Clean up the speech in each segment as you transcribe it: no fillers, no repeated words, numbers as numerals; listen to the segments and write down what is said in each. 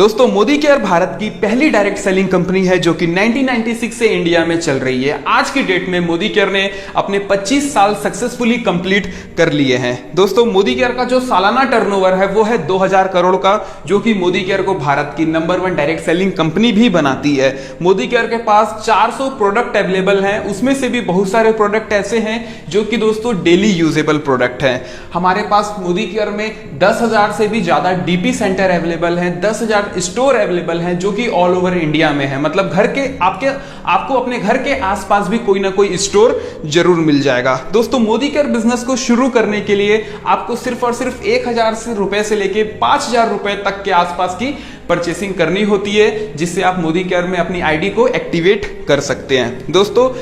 दोस्तों मोदी केयर भारत की पहली डायरेक्ट सेलिंग कंपनी है जो कि 1996 से इंडिया में चल रही है। आज की डेट में मोदी केयर ने अपने 25 साल सक्सेसफुली कंप्लीट कर लिए हैं। दोस्तों मोदी केयर का जो सालाना टर्नओवर है वो है 2000 करोड़ का, जो कि मोदी केयर को भारत की नंबर 1 डायरेक्ट सेलिंग कंपनी भी बनाती है। मोदी केयर के पास 400 प्रोडक्ट अवेलेबल हैं, उसमें से भी बहुत सारे प्रोडक्ट ऐसे हैं जो कि दोस्तों डेली यूजेबल प्रोडक्ट हैं। हमारे पास मोदी केयर में 10,000 से भी ज्यादा डीपी सेंटर अवेलेबल हैं, 10,000 स्टोर अवेलेबल हैं जो कि ऑल ओवर इंडिया में है। मतलब घर के आपको अपने घर के आसपास भी कोई ना कोई स्टोर जरूर मिल जाएगा। दोस्तों मोदी केयर बिजनेस को शुरू करने के लिए आपको सिर्फ और सिर्फ 1,000 रुपए से लेके 5,000 रुपए तक के आसपास की परचेसिंग करनी होती है, जिससे आप मोदी केयर में अपनी आईडी को एक्टिवेट कर सकते हैं। दोस्तों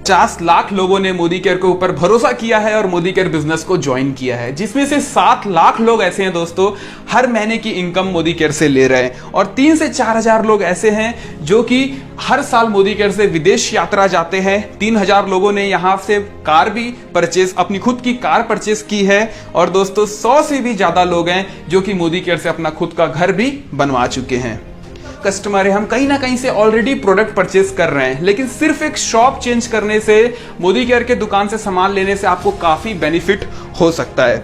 50 लाख लोगों ने मोदी केयर के ऊपर भरोसा किया है और मोदी केयर बिजनेस को ज्वाइन किया है, जिसमें से 7 लाख लोग ऐसे हैं दोस्तों हर महीने की इनकम मोदी केयर से ले रहे हैं, और 3 से 4,000 लोग ऐसे हैं जो कि हर साल मोदी केयर से विदेश यात्रा जाते हैं। 3,000 लोगों ने यहां से कार भी परचेस, अपनी खुद की कार परचेस की है, और दोस्तों 100 से भी ज्यादा लोग हैं जो कि मोदी केयर से अपना खुद का घर भी बनवा चुके हैं। कस्टमर है, हम कहीं ना कहीं से ऑलरेडी प्रोडक्ट परचेस कर रहे हैं, लेकिन सिर्फ एक शॉप चेंज करने से, मोदी केयर के दुकान से सामान लेने से आपको काफी बेनिफिट हो सकता है।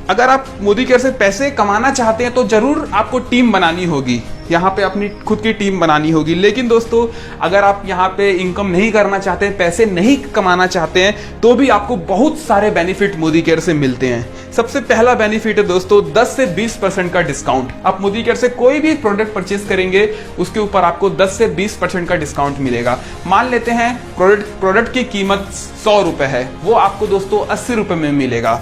अगर आप मोदी केयर से पैसे कमाना चाहते हैं तो जरूर आपको टीम बनानी होगी, यहाँ पे अपनी खुद की टीम बनानी होगी। लेकिन दोस्तों अगर आप यहाँ पे इनकम नहीं करना चाहते हैं, पैसे नहीं कमाना चाहते हैं, तो भी आपको बहुत सारे बेनिफिट मोदी केयर से मिलते हैं। सबसे पहला बेनिफिट है दोस्तों 10 से 20% का डिस्काउंट। आप मोदी केयर से कोई भी प्रोडक्ट परचेस करेंगे उसके ऊपर आपको 10 से 20% का डिस्काउंट मिलेगा। मान लेते हैं प्रोडक्ट की कीमत 100 रुपए है, वो आपको दोस्तों 80 रुपए में मिलेगा।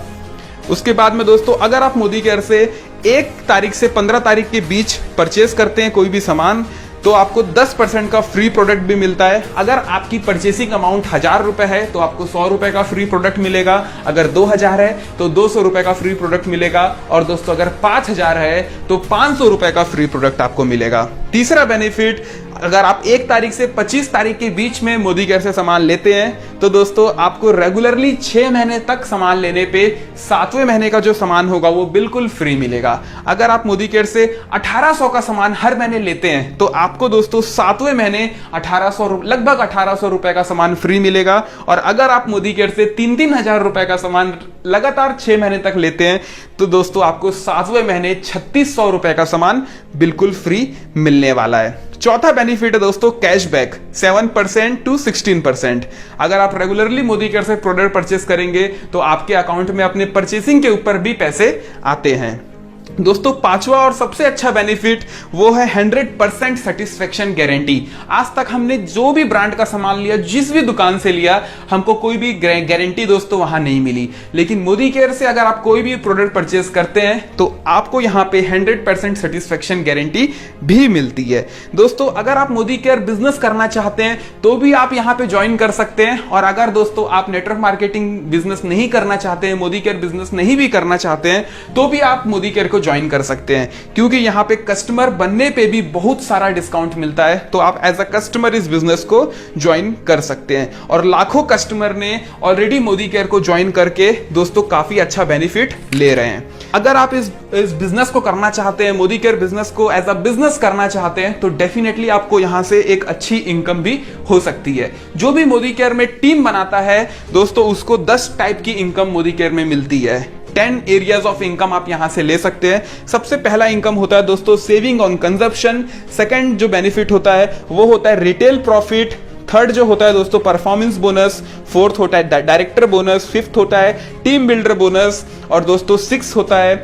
उसके बाद में दोस्तों अगर आप मोदी केयर से 1 तारीख से 15 तारीख के बीच परचेस करते हैं कोई भी सामान, तो आपको 10% का फ्री प्रोडक्ट भी मिलता है। अगर आपकी परचेसिंग अमाउंट 1,000 रुपए है तो आपको 100 रुपए का फ्री प्रोडक्ट मिलेगा। अगर 2,000 है तो 200 रुपए का फ्री प्रोडक्ट मिलेगा, और दोस्तों अगर 5,000 है तो 500 रुपए का फ्री प्रोडक्ट आपको मिलेगा। तीसरा बेनिफिट, अगर आप 1 तारीख से 25 तारीख के बीच में मोदी केयर से सामान लेते हैं तो दोस्तों आपको रेगुलरली 6 महीने तक सामान लेने पे 7वें महीने का जो सामान होगा वो बिल्कुल फ्री मिलेगा। अगर आप मोदी केयर से 1,800 का सामान हर महीने लेते हैं तो आपको दोस्तों 7वें महीने 1,800 लगभग 1,800 रुपए का सामान फ्री मिलेगा। और अगर आप मोदी केयर से 3-3 हजार रुपए का सामान लगातार 6 महीने तक लेते हैं तो दोस्तों आपको 7वें महीने 3,600 रुपए का सामान बिल्कुल फ्री मिलने वाला है। चौथा बेनिफिट है दोस्तों कैशबैक 7% to 16%। अगर आप रेगुलरली मोदी केयर से प्रोडक्ट परचेस करेंगे तो आपके अकाउंट में अपने परचेसिंग के ऊपर भी पैसे आते हैं। दोस्तों 5वां और सबसे अच्छा बेनिफिट वो है 100% सेटिस्फेक्शन गारंटी। आज तक हमने जो भी ब्रांड का सामान लिया, जिस भी दुकान से लिया, हमको कोई भी गारंटी दोस्तों वहां नहीं मिली। लेकिन मोदी केयर से अगर आप कोई भी प्रोडक्ट परचेस करते हैं तो आपको यहां पे 100% सेटिस्फेक्शन गारंटी भी मिलती है। दोस्तों अगर आप मोदी केयर बिजनेस करना चाहते हैं तो भी आप यहां पे ज्वाइन कर सकते हैं, और अगर दोस्तों आप नेटवर्क मार्केटिंग बिजनेस नहीं करना चाहते हैं, मोदी केयर बिजनेस नहीं भी करना चाहते हैं, तो भी आप मोदी केयर को ज्वाइन कर सकते हैं, क्योंकि यहां पे कस्टमर बनने पे भी बहुत सारा डिस्काउंट मिलता है। तो आप एज अ कस्टमर इस बिजनेस को ज्वाइन कर सकते हैं, और लाखों कस्टमर ने ऑलरेडी मोदी केयर को ज्वाइन करके दोस्तों काफी अच्छा बेनिफिट ले रहे हैं। अगर आप इस बिजनेस को करना चाहते हैं, मोदी केयर बिजनेस को एज अ बिजनेस करना चाहते हैं, तो डेफिनेटली आपको यहां से एक अच्छी इनकम भी हो सकती है। जो भी मोदी केयर में टीम बनाता है दोस्तों उसको 10 टाइप की इनकम मोदी केयर में मिलती है। 10 एरियाज ऑफ इनकम आप यहां से ले सकते हैं। सबसे पहला इनकम होता है दोस्तों सेविंग ऑन कंजप्शन। सेकंड जो बेनिफिट होता है वो होता है रिटेल प्रॉफिट। थर्ड जो होता है दोस्तों परफॉर्मेंस बोनस। फोर्थ होता है डायरेक्टर बोनस। फिफ्थ होता है टीम बिल्डर बोनस, और दोस्तों 6 होता है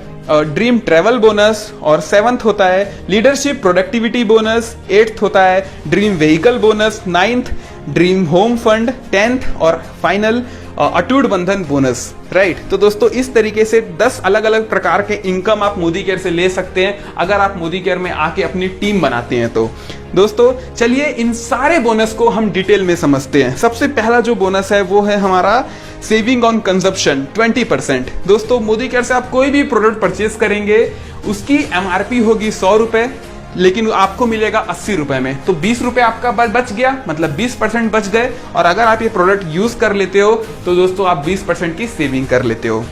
ड्रीम ट्रेवल बोनस, और 7th होता है लीडरशिप प्रोडक्टिविटी बोनस। 8th होता है dream vehicle bonus. 9th dream home fund. 10th और फाइनल अटूट बंधन बोनस। राइट, तो दोस्तों इस तरीके से 10 अलग अलग प्रकार के इनकम आप मोदी केयर से ले सकते हैं अगर आप मोदी केयर में आके अपनी टीम बनाते हैं तो। दोस्तों चलिए इन सारे बोनस को हम डिटेल में समझते हैं। सबसे पहला जो बोनस है वो है हमारा सेविंग ऑन कंजप्शन 20%। दोस्तों मोदी केयर से आप कोई भी प्रोडक्ट परचेस करेंगे उसकी एमआरपी होगी 100 रुपए, लेकिन आपको मिलेगा 80 रुपए में, तो 20 रुपए आपका बच गया, मतलब 20% बच गए। और अगर आप ये प्रोडक्ट यूज कर लेते हो तो दोस्तों आप 20% की सेविंग कर लेते हो।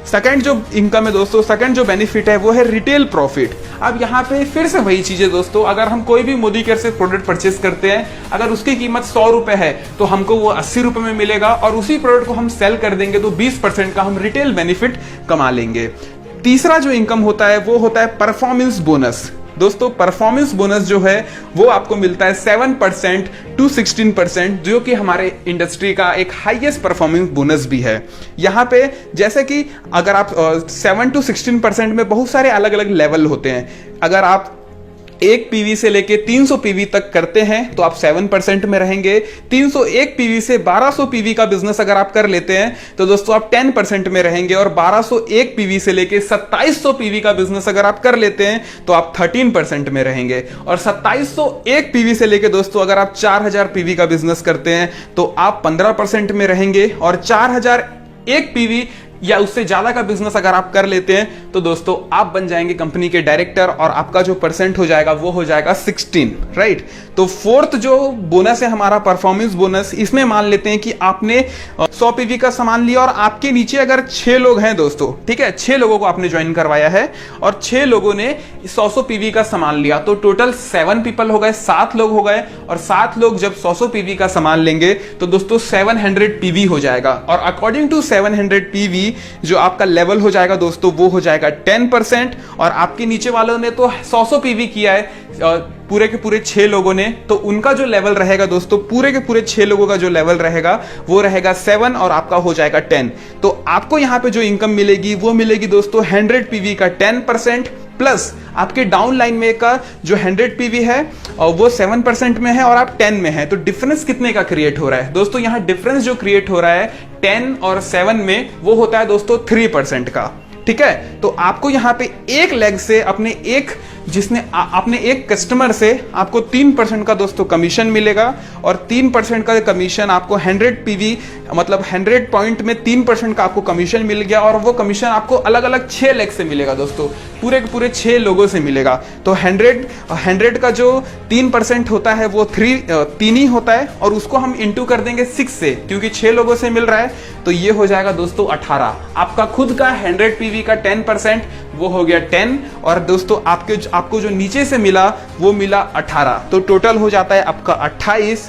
सेकंड जो इनकम है दोस्तों, सेकंड जो बेनिफिट है वो है रिटेल प्रॉफिट। अब यहाँ पे फिर से वही चीज है दोस्तों, अगर हम कोई भी मोदी केयर से प्रोडक्ट परचेस करते हैं, अगर उसकी कीमत 100 रुपए है तो हमको वो 80 रुपए में मिलेगा, और उसी प्रोडक्ट को हम सेल कर देंगे तो 20% का हम रिटेल बेनिफिट कमा लेंगे। तीसरा जो इनकम होता है वो होता है परफॉर्मेंस बोनस। दोस्तों परफॉर्मेंस बोनस जो है वो आपको मिलता है 7% to 16%, जो कि हमारे इंडस्ट्री का एक हाईएस्ट परफॉर्मेंस बोनस भी है। यहाँ पे जैसे कि अगर आप 7 to 16% में बहुत सारे अलग अलग लेवल होते हैं। अगर आप 1 पीवी से लेके 300 पीवी तक करते हैं तो आप 7% में रहेंगे। 301 पीवी से 1200 पीवी का बिजनेस अगर आप कर लेते हैं तो दोस्तों आप 10% में रहेंगे, और 1201 पीवी से लेके 2700 पीवी का बिजनेस अगर आप कर लेते हैं तो आप 13% में रहेंगे, और 2701 पीवी से लेके दोस्तों अगर आप 4000 पीवी का बिजनेस करते हैं तो आप 15% में रहेंगे, और 4001 पीवी या उससे ज्यादा का बिजनेस अगर आप कर लेते हैं तो दोस्तों आप बन जाएंगे कंपनी के डायरेक्टर, और आपका जो परसेंट हो जाएगा वो हो जाएगा 16, राइट। तो फोर्थ जो बोनस है हमारा परफॉर्मेंस बोनस, इसमें मान लेते हैं कि आपने 100 पीवी का सामान लिया और आपके नीचे अगर 6 लोग हैं दोस्तों, ठीक है, 6 लोगों को आपने ज्वाइन करवाया है और 6 लोगों ने 100 पीवी का सामान लिया, तो टोटल 7 पीपल हो गए, 7 लोग हो गए, और 7 लोग जब 100 पीवी का सामान लेंगे तो दोस्तों 700 पीवी हो जाएगा, और अकॉर्डिंग टू 700 पीवी जो आपका लेवल हो जाएगा दोस्तों वो हो जाएगा 10%, और आपके नीचे वालों ने तो 100 पीवी किया है पूरे के पूरे 6 लोगों ने, तो उनका जो लेवल रहेगा दोस्तों, पूरे के पूरे 6 लोगों का जो लेवल रहेगा वो रहेगा 7, और आपका हो जाएगा 10। तो आपको यहाँ पे जो इनकम मिलेगी वो मिलेगी दोस्तों 100 पीवी का 10%, प्लस आपके डाउन लाइन में का जो 100 पीवी है वो 7% में है और आप 10 में है। तो डिफरेंस कितने का क्रिएट हो रहा है दोस्तों? यहाँ डिफरेंस जो क्रिएट हो रहा है 10 और 7 में वो होता है दोस्तों 3% का, ठीक है। तो आपको यहाँ पे एक लेग से अपने एक कस्टमर से आपको 3% का दोस्तों कमीशन मिलेगा, और 3% का कमीशन आपको 100 पीवी मतलब 100 पॉइंट में 3% का आपको कमीशन मिल गया, और वो कमीशन आपको अलग अलग 6 लेग से मिलेगा दोस्तों, पूरे के पूरे 6 लोगों से मिलेगा। तो 100 का जो 3% होता है वो 3 ही होता है, और उसको हम इंटू कर देंगे 6 से, क्योंकि 6 लोगों से मिल रहा है, तो ये हो जाएगा दोस्तों 18। आपका खुद का 100 पीवी का 10% वो हो गया 10, और दोस्तों आपको जो नीचे से मिला वो मिला 18, तो टोटल हो जाता है आपका 28,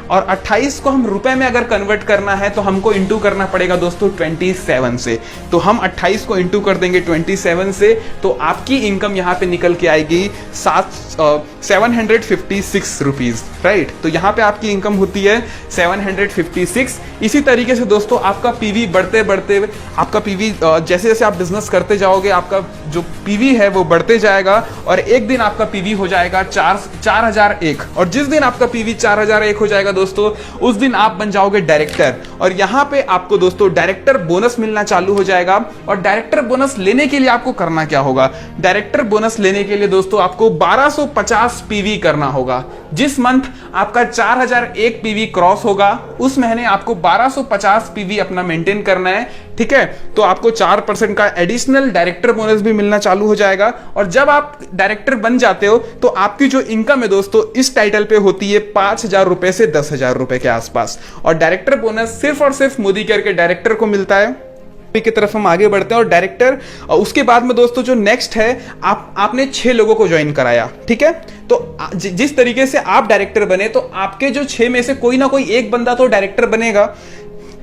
और 28 को हम रुपए में अगर कन्वर्ट करना है तो हमको इंटू करना पड़ेगा दोस्तों 27 से। तो हम 28 को इंटू कर देंगे 27 से, तो आपकी इनकम यहाँ पे निकल के आएगी 756 रुपीज, राइट। तो यहाँ पे आपकी इनकम होती है 756। इसी तरीके से दोस्तों आपका पीवी बढ़ते बढ़ते आपका पीवी जैसे जैसे आप बिजनेस करते जाओगे आपका जो पीवी है वो बढ़ते जाएगा, और एक दिन आपका पीवी हो जाएगा 4001, और जिस दिन आपका पीवी 4001 हो जाएगा दोस्तों उस दिन आप बन जाओगे डायरेक्टर, और यहाँ पे आपको दोस्तों डायरेक्टर बोनस मिलना चालू हो जाएगा। और डायरेक्टर बोनस लेने के लिए आपको करना क्या होगा? डायरेक्टर बोनस लेने के लिए दोस्तों आपको 1250 पीवी करना होगा। जिस मंथ आपका 4001 पीवी क्रॉस होगा उस महीने आपको 1250 पीवी अपना मेंटेन करना है, ठीक है। तो आपको 4% का एडिशनल डायरेक्टर बोनस भी मिलना चालू हो जाएगा, और जब आप डायरेक्टर बन जाते हो तो आपकी जो इनकम है दोस्तों इस टाइटल पे होती है 5000 रुपए से 10,000 रुपए के आसपास, और डायरेक्टर बोनस सिर्फ और सिर्फ मोदी केयर के डायरेक्टर को मिलता है। की तरफ हम आगे बढ़ते हैं, और डायरेक्टर उसके बाद में दोस्तों जो नेक्स्ट है आपने 6 लोगों को ज्वाइन कराया, ठीक है। तो जिस तरीके से आप डायरेक्टर बने तो आपके जो 6 में से कोई ना कोई एक बंदा तो डायरेक्टर बनेगा,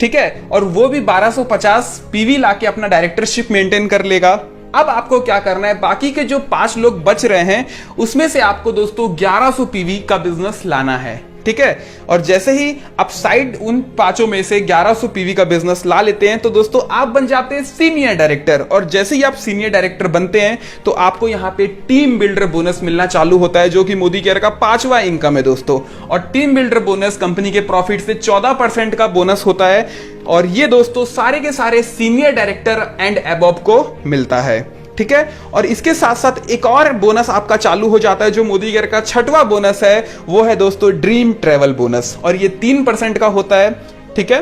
ठीक है, और वो भी 1250 पीवी लाके अपना डायरेक्टरशिप मेंटेन कर लेगा। अब आपको क्या करना है, बाकी के जो 5 लोग बच रहे हैं उसमें से आपको दोस्तों 1100 पीवी का बिजनेस लाना है, ठीक है। और जैसे ही आप साइड उन 5 में से 1100 पीवी का बिजनेस ला लेते हैं तो दोस्तों आप बन जाते हैं सीनियर डायरेक्टर, और जैसे ही आप सीनियर डायरेक्टर बनते हैं तो आपको यहाँ पे टीम बिल्डर बोनस मिलना चालू होता है, जो कि मोदी केयर का 5वां इनकम है दोस्तों। और टीम बिल्डर बोनस कंपनी के प्रॉफिट से 14% का बोनस होता है, और ये दोस्तों सारे के सारे सीनियर डायरेक्टर एंड अबव को मिलता है, ठीक है। और इसके साथ साथ एक और बोनस आपका चालू हो जाता है जो मोदी केयर का 6वां बोनस है, वो है दोस्तों ड्रीम ट्रेवल बोनस, और ये 3% का होता है, ठीक है।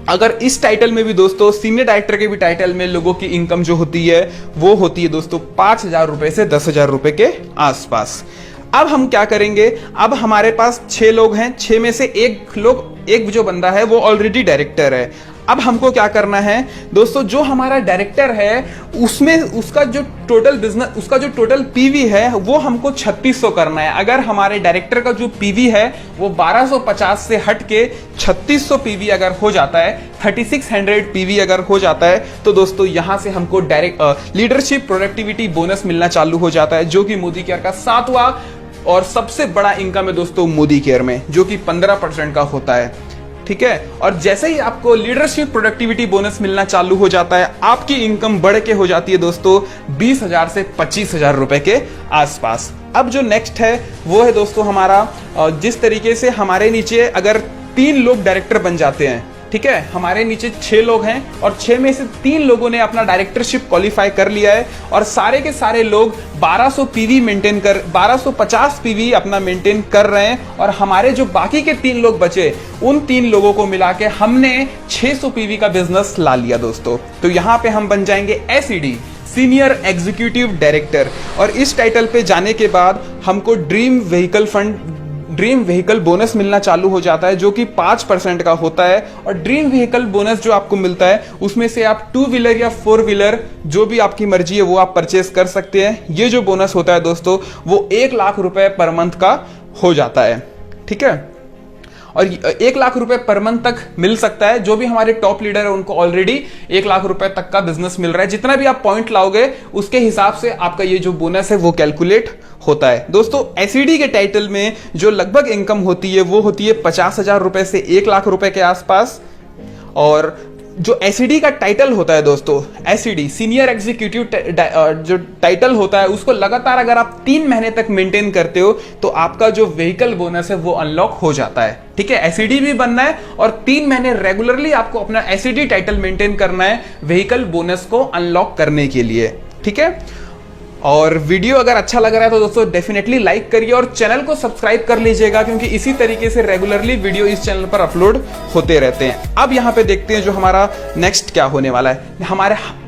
अगर इस टाइटल में भी दोस्तों सीनियर डायरेक्टर के भी टाइटल में लोगों की इनकम जो होती है वो होती है दोस्तों 5000 रुपए से 10,000 रुपए के आसपास। अब हम क्या करेंगे, अब हमारे पास 6 लोग हैं, 6 में से एक जो बंदा है वो ऑलरेडी डायरेक्टर है। अब हमको क्या करना है दोस्तों, जो हमारा डायरेक्टर है उसमें उसका जो टोटल बिजनेस, उसका जो टोटल पीवी है वो हमको 3600 करना है। अगर हमारे डायरेक्टर का जो पीवी है वो 1250 से हट के 3600 पीवी अगर हो जाता है, 3600 पीवी अगर हो जाता है, तो दोस्तों यहां से हमको डायरेक्ट लीडरशिप प्रोडक्टिविटी बोनस मिलना चालू हो जाता है, जो कि मोदी केयर का 7वां और सबसे बड़ा इनकम है दोस्तों मोदी केयर में, जो कि 15% का होता है। ठीक है, और जैसे ही आपको लीडरशिप प्रोडक्टिविटी बोनस मिलना चालू हो जाता है, आपकी इनकम बढ़ के हो जाती है दोस्तों 20,000 से 25,000 रुपए के आसपास। अब जो नेक्स्ट है वो है दोस्तों हमारा, जिस तरीके से हमारे नीचे अगर 3 लोग डायरेक्टर बन जाते हैं, ठीक है, हमारे नीचे 6 लोग हैं और 6 में से 3 लोगों ने अपना डायरेक्टरशिप क्वालिफाई कर लिया है और सारे के सारे लोग 1200 पीवी मेंटेन कर 1250 पीवी अपना मेंटेन कर रहे हैं, और हमारे जो बाकी के 3 लोग बचे, उन 3 लोगों को मिला के हमने 600 पीवी का बिजनेस ला लिया दोस्तों। तो यहां पे हम बन जाएंगे एसईडी, सीनियर एग्जीक्यूटिव डायरेक्टर, और इस टाइटल पे जाने के बाद हमको ड्रीम व्हीकल बोनस मिलना चालू हो जाता है, जो कि 5% का होता है। और ड्रीम व्हीकल बोनस जो आपको मिलता है उसमें से आप 2 व्हीलर या 4 व्हीलर जो भी आपकी मर्जी है वो आप परचेस कर सकते हैं। ये जो बोनस होता है दोस्तों वो 1 लाख रुपए पर मंथ का हो जाता है। ठीक है, और 1 लाख रुपए पर मंथ तक मिल सकता है। जो भी हमारे टॉप लीडर है उनको ऑलरेडी 1 लाख रुपए तक का बिजनेस मिल रहा है। जितना भी आप पॉइंट लाओगे उसके हिसाब से आपका ये जो बोनस है वो कैलकुलेट होता है। दोस्तों एसईडी के टाइटल में जो लगभग इनकम होती है वो होती है 50,000 रुपए से 1 लाख रुपए के आसपास। और जो एसईडी का टाइटल होता है दोस्तों, एसईडी सीनियर एग्जीक्यूटिव जो टाइटल होता है, उसको लगातार अगर आप 3 महीने तक मेंटेन करते हो तो आपका जो व्हीकल बोनस है वो अनलॉक हो जाता है। ठीक है, एसईडी भी बनना है और 3 महीने रेगुलरली आपको अपना एसईडी टाइटल मेंटेन करना है व्हीकल बोनस को अनलॉक करने के लिए। ठीक है, और वीडियो अगर अच्छा लग रहा है तो दोस्तों डेफिनेटली लाइक करिए और चैनल को सब्सक्राइब कर लीजिएगा, क्योंकि इसी तरीके से रेगुलरली वीडियो इस चैनल पर अपलोड होते रहते हैं। अब यहाँ पे देखते हैं जो हमारा नेक्स्ट क्या होने वाला है।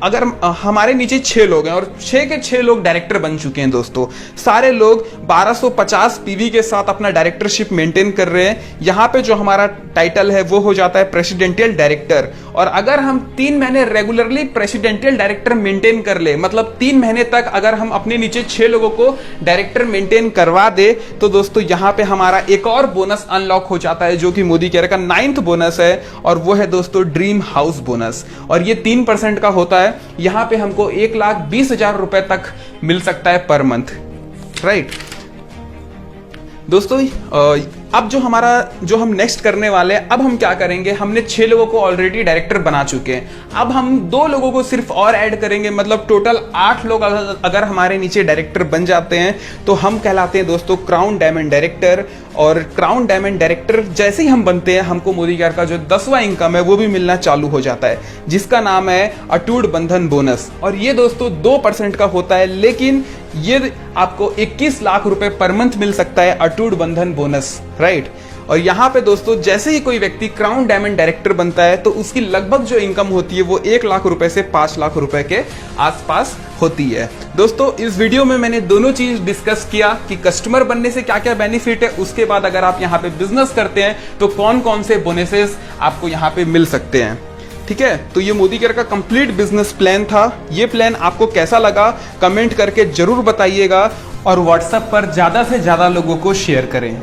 अगर हमारे नीचे 6 लोग हैं और 6 के 6 लोग डायरेक्टर बन चुके हैं दोस्तों, सारे लोग 1250 पीवी के साथ अपना डायरेक्टरशिप मेंटेन कर रहे हैं। यहाँ पे जो हमारा टाइटल है वो हो जाता है प्रेसिडेंशियल डायरेक्टर। और अगर हम 3 महीने रेगुलरली प्रेसिडेंशियल डायरेक्टर मेंटेन कर ले, मतलब 3 महीने तक अगर हम अपने नीचे 6 लोगों को डायरेक्टर मेंटेन करवा दे, तो दोस्तों यहां पे हमारा एक और बोनस अनलॉक हो जाता है, जो कि मोदी केयर का 9th बोनस है, और वो है दोस्तों ड्रीम हाउस बोनस। और ये 3% का होता है। यहां पे हमको 1,20,000 रुपए तक मिल सकता है पर मंथ। राइट दोस्तों, अब जो हम नेक्स्ट करने वाले हैं, अब हम क्या करेंगे, हमने 6 लोगों को ऑलरेडी डायरेक्टर बना चुके हैं। अब हम 2 लोगों को सिर्फ और ऐड करेंगे, मतलब टोटल 8 लोग अगर हमारे नीचे डायरेक्टर बन जाते हैं तो हम कहलाते हैं दोस्तों क्राउन डायमंड डायरेक्टर। और क्राउन डायमंड डायरेक्टर जैसे ही हम बनते हैं, हमको मोदी केयर का जो 10वां इनकम है वो भी मिलना चालू हो जाता है, जिसका नाम है अटूट बंधन बोनस। और ये दोस्तों 2% का होता है, लेकिन ये आपको 21 लाख रुपए पर मंथ मिल सकता है अटूट बंधन बोनस। राइट, और यहां पे दोस्तों जैसे ही कोई व्यक्ति क्राउन डायमंड डायरेक्टर बनता है तो उसकी लगभग जो इनकम होती है वो 1 लाख रुपए से 5 लाख रुपए के आसपास होती है। दोस्तों इस वीडियो में मैंने दोनों चीज डिस्कस किया कि कस्टमर बनने से क्या क्या बेनिफिट है, उसके बाद अगर आप यहाँ पे बिजनेस करते हैं तो कौन कौन से बोनसेस आपको यहाँ पे मिल सकते हैं। ठीक है, तो ये मोदी केयर का कंप्लीट बिजनेस प्लान था। ये प्लान आपको कैसा लगा कमेंट करके जरूर बताइएगा, और व्हाट्सएप पर ज्यादा से ज्यादा लोगों को शेयर करें।